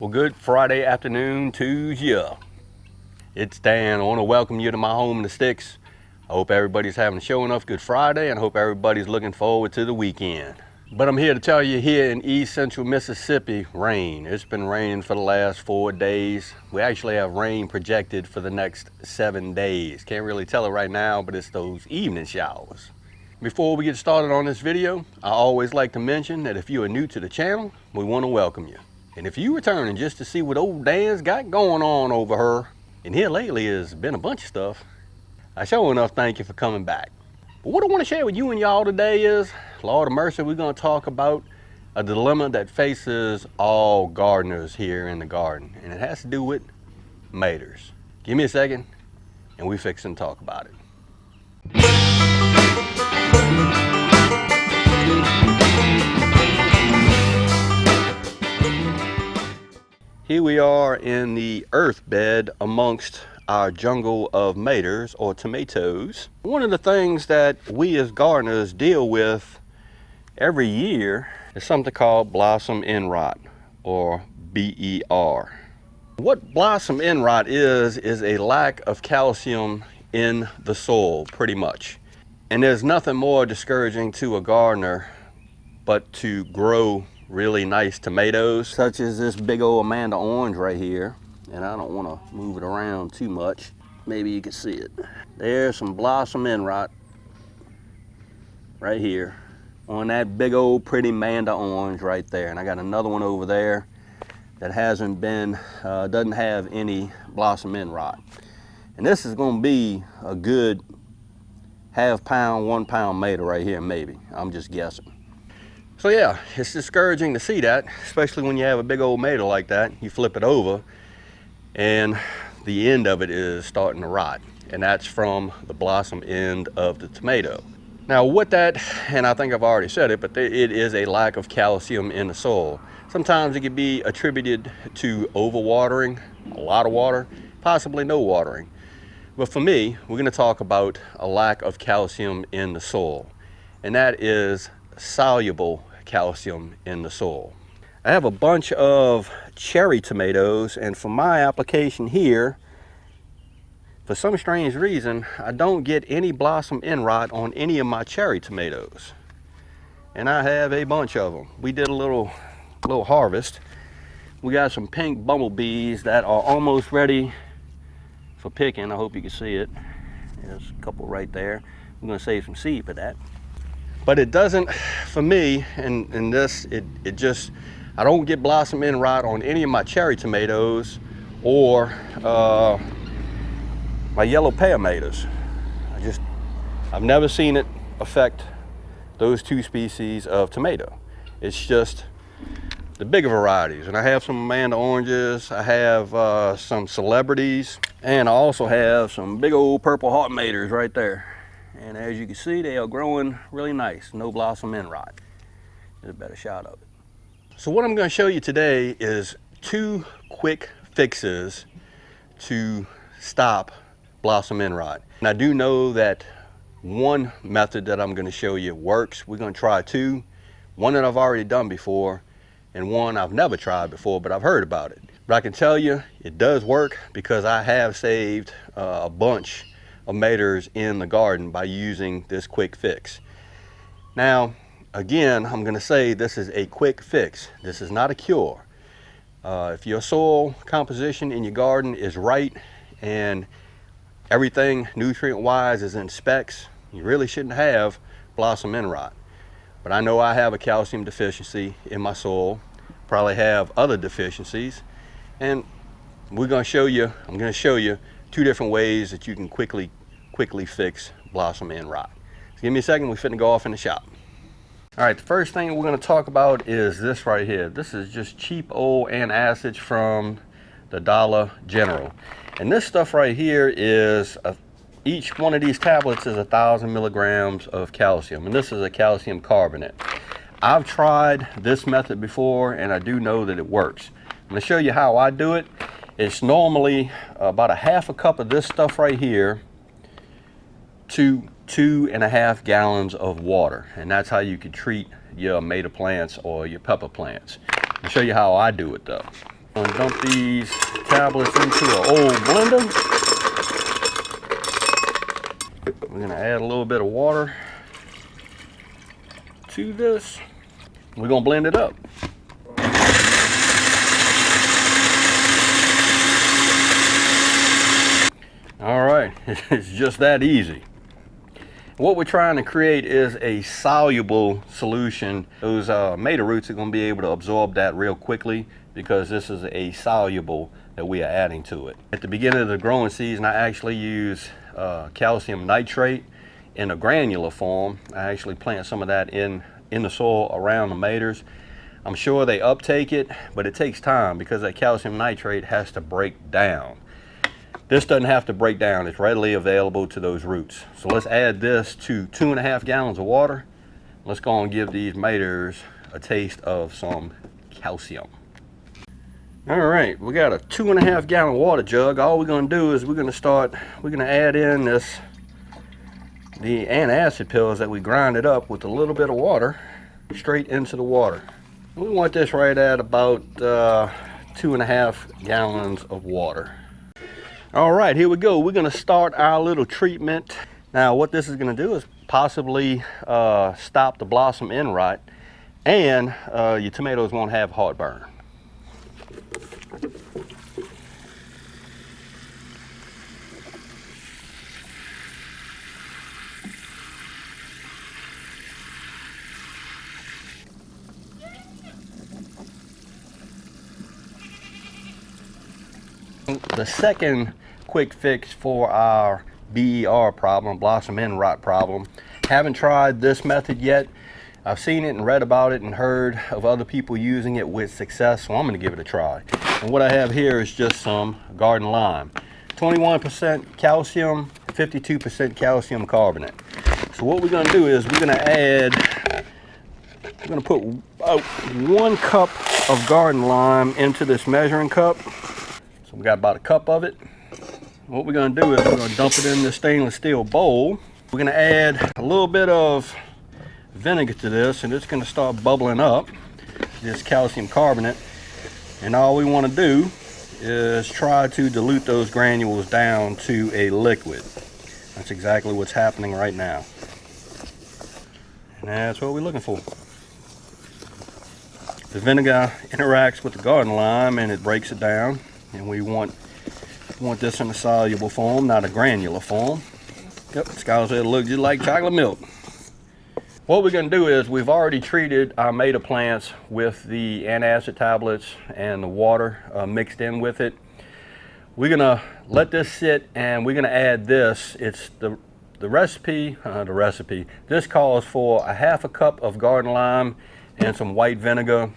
Well, good Friday afternoon to you. It's Dan. I want to welcome you to my home in the sticks. I hope everybody's having a show enough good Friday, and I hope everybody's looking forward to the weekend. But I'm here to tell you, here in East Central Mississippi, rain. It's been raining for the last 4 days. We actually have rain projected for the next 7 days. Can't really tell it right now, but it's those evening showers. Before we get started on this video, I always like to mention that if you are new to the channel, we want to welcome you. And if you returning just to see what old Dan's got going on over her, and here lately has been a bunch of stuff, I sure enough thank you for coming back. But what I want to share with you and y'all today is, Lord of mercy, we're going to talk about a dilemma that faces all gardeners here in the garden. And it has to do with maters. Give me a second, and we fix and talk about it. Here we are in the earth bed amongst our jungle of maters or tomatoes. One of the things that we as gardeners deal with every year is something called blossom end rot, or BER. What blossom end rot is a lack of calcium in the soil, pretty much. And there's nothing more discouraging to a gardener but to grow really nice tomatoes, such as this big old Amanda orange right here. And I don't want to move it around too much. Maybe you can see it. There's some blossom end rot right here on that big old pretty Amanda orange right there. And I got another one over there that hasn't been, doesn't have any blossom end rot. And this is going to be a good ½ pound, 1 pound mater right here, maybe. I'm just guessing. So yeah, it's discouraging to see that, especially when you have a big old mater like that. You flip it over and the end of it is starting to rot. And that's from the blossom end of the tomato. Now what that, and I think I've already said it, but it is a lack of calcium in the soil. Sometimes it can be attributed to overwatering, a lot of water, possibly no watering. But for me, we're going to talk about a lack of calcium in the soil. And that is soluble calcium in the soil. I have a bunch of cherry tomatoes, and for my application here, for some strange reason, I don't get any blossom end rot on any of my cherry tomatoes. And I have a bunch of them. We did a little harvest. We got some pink bumblebees that are almost ready for picking. I hope you can see it. There's a couple right there. I'm going to save some seed for that. But it doesn't, for me, and this, it just, I don't get blossom end rot on any of my cherry tomatoes or my yellow pear tomatoes. I've never seen it affect those two species of tomato. It's just the bigger varieties. And I have some Amanda oranges, I have some celebrities, and I also have some big old purple heart maters right there. And as you can see, they are growing really nice, no blossom end rot. There's a better shot of it. So what I'm going to show you today is 2 quick fixes to stop blossom end rot. And I do know that one method that I'm going to show you works. We're going to try 2. One that I've already done before, and one I've never tried before, but I've heard about it. But I can tell you it does work because I have saved a bunch of maters in the garden by using this quick fix. Now, again, I'm going to say this is a quick fix. This is not a cure. If your soil composition in your garden is right and everything nutrient-wise is in specs, you really shouldn't have blossom end rot. But I know I have a calcium deficiency in my soil, probably have other deficiencies, and I'm going to show you 2 different ways that you can quickly fix blossom end rot. So give me a second, we're finna go off in the shop. All right, the first thing we're gonna talk about is this right here. This is just cheap old antacids from the Dollar General. And this stuff right here is, each one of these tablets is 1,000 milligrams of calcium, and this is a calcium carbonate. I've tried this method before, and I do know that it works. I'm gonna show you how I do it. It's normally about a ½ cup of this stuff right here to 2.5 gallons of water, and that's how you can treat your tomato plants or your pepper plants. I'll show you how I do it though. I'm gonna dump these tablets into an old blender. We're gonna add a little bit of water to this. We're gonna blend it up. All right, it's just that easy. What we're trying to create is a soluble solution. Those tomato roots are going to be able to absorb that real quickly because this is a soluble that we are adding to it. At the beginning of the growing season, I actually use calcium nitrate in a granular form. I actually plant some of that in the soil around the tomatoes. I'm sure they uptake it, but it takes time because that calcium nitrate has to break down. This doesn't have to break down. It's readily available to those roots. So let's add this to 2.5 gallons of water. Let's go and give these tomatoes a taste of some calcium. All right, we got a 2.5 gallon water jug. All we're gonna do is we're gonna add in the antacid pills that we grinded up with a little bit of water straight into the water. We want this right at about 2.5 gallons of water. All right, here we go. We're gonna start our little treatment. Now what this is gonna do is possibly stop the blossom end rot, and your tomatoes won't have heartburn. The second quick fix for our BER problem, blossom end rot problem, haven't tried this method yet. I've seen it and read about it and heard of other people using it with success, so I'm going to give it a try. And what I have here is just some garden lime. 21% calcium, 52% calcium carbonate. So what we're going to do is we're going to put about 1 cup of garden lime into this measuring cup. So we got about a cup of it. What we're going to do is we're going to dump it in this stainless steel bowl. We're going to add a little bit of vinegar to this, and it's going to start bubbling up, this calcium carbonate. And all we want to do is try to dilute those granules down to a liquid. That's exactly what's happening right now. And that's what we're looking for. The vinegar interacts with the garden lime and it breaks it down. And we want this in a soluble form, not a granular form. Yep, Skylar said it looks just like chocolate milk. What we're going to do is we've already treated our tomato plants with the antacid tablets and the water mixed in with it. We're going to let this sit and we're going to add this. It's the recipe. This calls for a 1/2 cup of garden lime and some white vinegar.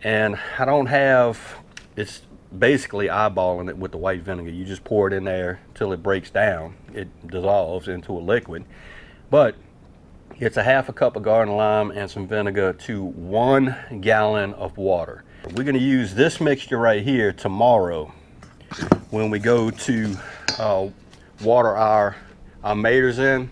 And I don't have, it's basically eyeballing it with the white vinegar. You just pour it in there till it breaks down. It dissolves into a liquid. But it's a 1/2 cup of garden lime and some vinegar to 1 gallon of water. We're going to use this mixture right here tomorrow when we go to water our tomatoes in.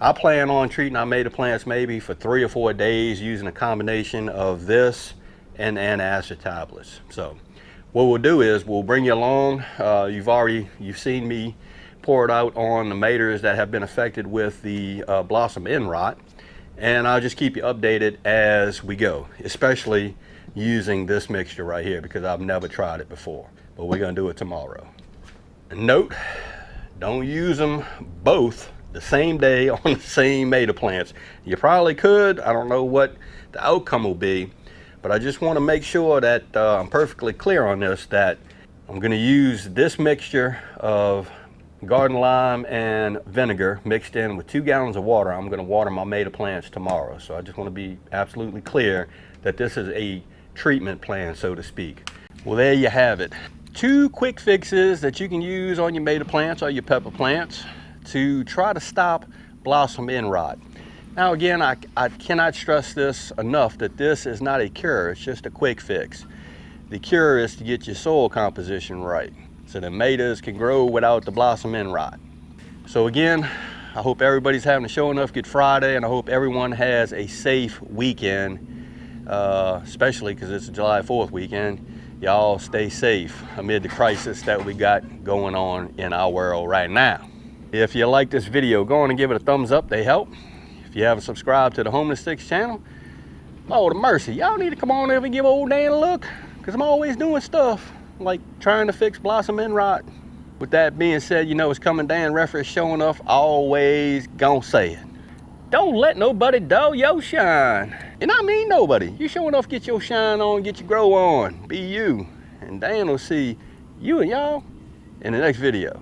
I plan on treating our tomato plants maybe for 3 or 4 days using a combination of this and antacid tablets. So what we'll do is we'll bring you along. You've seen me pour it out on the tomatoes that have been affected with the blossom end rot, and I'll just keep you updated as we go, especially using this mixture right here because I've never tried it before, but we're going to do it tomorrow. Note, don't use them both the same day on the same tomato plants. You probably could. I don't know what the outcome will be, but I just want to make sure that I'm perfectly clear on this, that I'm going to use this mixture of garden lime and vinegar mixed in with 2 gallons of water. I'm going to water my tomato plants tomorrow. So I just want to be absolutely clear that this is a treatment plan, so to speak. Well, there you have it. 2 quick fixes that you can use on your tomato plants or your pepper plants to try to stop blossom end rot. Now again, I cannot stress this enough that this is not a cure, it's just a quick fix. The cure is to get your soil composition right so the tomatoes can grow without the blossom end rot. So again, I hope everybody's having a Show Enough Good Friday, and I hope everyone has a safe weekend, especially because it's a July 4th weekend. y'all stay safe amid the crisis that we got going on in our world right now. If you like this video, go on and give it a thumbs up, they help. If you haven't subscribed to the Homeless Sticks channel, Lord of mercy, y'all need to come on over and give old Dan a look, because I'm always doing stuff like trying to fix blossom end rot. With that being said, you know it's coming Dan reference showing off, always gonna say it. Don't let nobody dull your shine. And I mean nobody. You showing off, get your shine on, get your grow on. Be you. And Dan will see you and y'all in the next video.